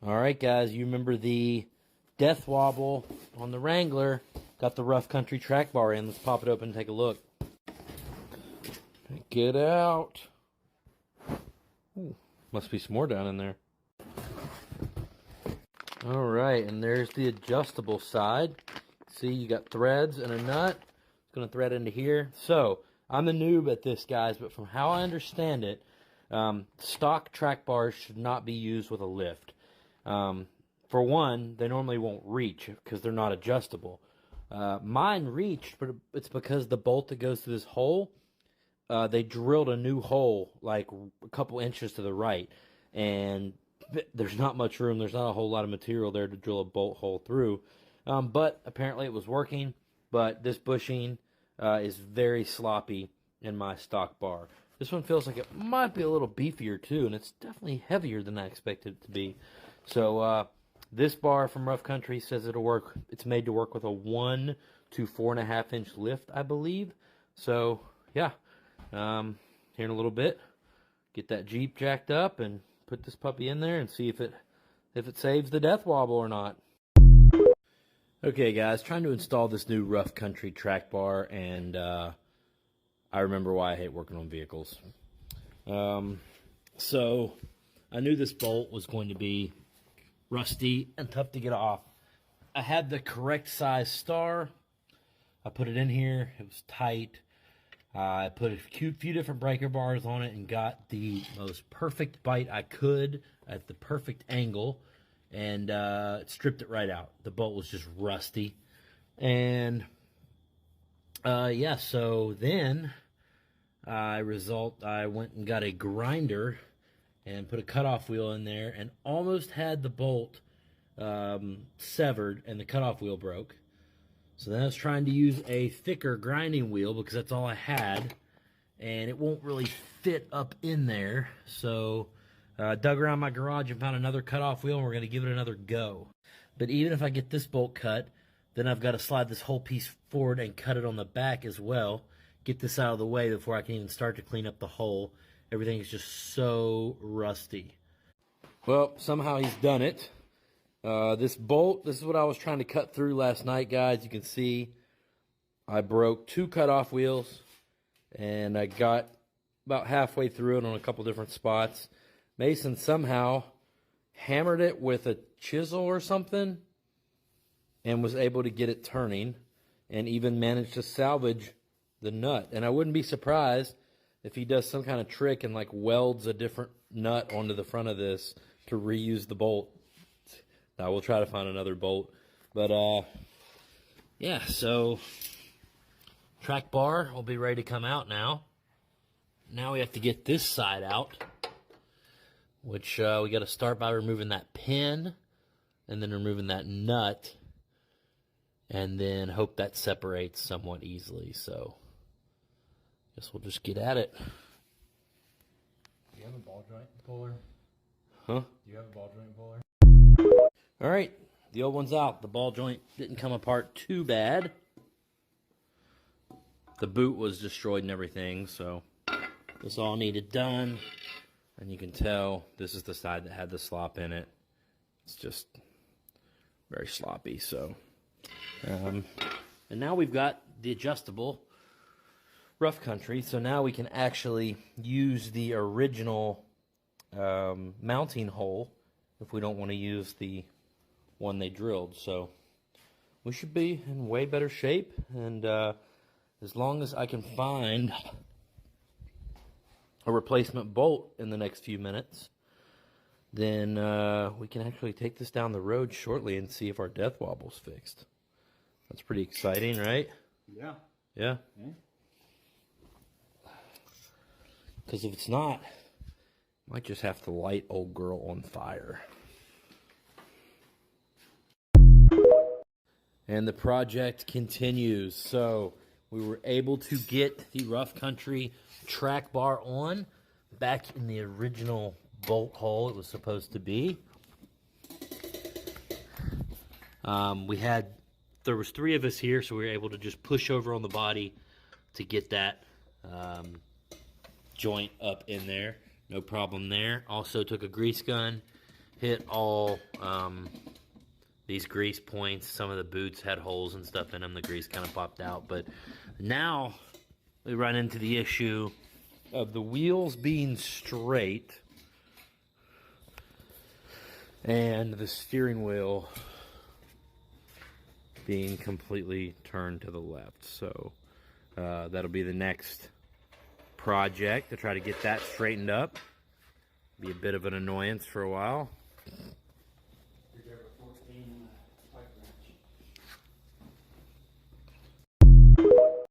All right, guys, you remember the death wobble on the Wrangler. Got the rough country track bar in. Let's pop it open and take a look. Get out. Ooh, must be some more down in there. All right, and there's the adjustable side. See, you got threads and a nut. It's going to thread into here. So, I'm a noob at this, guys, but from how I understand it, stock track bars should not be used with a lift. For one, they normally won't reach because they're not adjustable. Mine reached, but it's because the bolt that goes through this hole, they drilled a new hole like a couple inches to the right, and there's not much room. There's not a whole lot of material there to drill a bolt hole through, but apparently it was working. But this bushing is very sloppy in my stock bar. This one feels like it might be a little beefier too, and it's definitely heavier than I expected it to be. So this bar from Rough Country says it'll work. It's made to work with a 1 to 4.5 inch lift, I believe. So yeah, here in a little bit, get that Jeep jacked up and put this puppy in there and see if it saves the death wobble or not. Okay, guys, trying to install this new Rough Country track bar, and I remember why I hate working on vehicles. So I knew this bolt was going to be rusty and tough to get off. I had the correct size star. I put it in here. It was tight. I put a few different breaker bars on it and got the most perfect bite I could at the perfect angle, and stripped it right out. The bolt was just rusty. And yeah, so then I went and got a grinder and put a cutoff wheel in there and almost had the bolt severed and the cutoff wheel broke. So then I was trying to use a thicker grinding wheel because that's all I had, and it won't really fit up in there. So dug around my garage and found another cutoff wheel, and we're going to give it another go. But even if I get this bolt cut, then I've got to slide this whole piece forward and cut it on the back as well. Get this out of the way before I can even start to clean up the hole. Everything is just so rusty. Well, somehow he's done it. This bolt, this is what I was trying to cut through last night, guys. You can see I broke 2 cutoff wheels, and I got about halfway through it on a couple different spots. Mason somehow hammered it with a chisel or something and was able to get it turning, and even managed to salvage the nut. And I wouldn't be surprised if he does some kind of trick and like welds a different nut onto the front of this to reuse the bolt. Now we'll try to find another bolt. But yeah, so track bar will be ready to come out now. Now we have to get this side out, which we got to start by removing that pin and then removing that nut, and then hope that separates somewhat easily. So guess we'll just get at it. Do you have a ball joint puller? Huh? Do you have a ball joint puller? All right, the old one's out. The ball joint didn't come apart too bad. The boot was destroyed and everything, so this all needed done. And you can tell this is the side that had the slop in it. It's just very sloppy. So, and now we've got the adjustable Rough Country, so now we can actually use the original mounting hole if we don't want to use the one they drilled. So we should be in way better shape, and as long as I can find a replacement bolt in the next few minutes, then we can actually take this down the road shortly and see if our death wobble's fixed. That's pretty exciting, right? Yeah. Yeah? Because if it's not, might just have to light old girl on fire. And the project continues. So we were able to get the Rough Country track bar on back in the original bolt hole it was supposed to be. There was 3 of us here, so we were able to just push over on the body to get that joint up in there. No problem there. Also took a grease gun hit all these grease points. Some of the boots had holes and stuff in them. The grease kind of popped out. But now we run into the issue of the wheels being straight and the steering wheel being completely turned to the left. So that'll be the next project to try to get that straightened up. Be a bit of an annoyance for a while.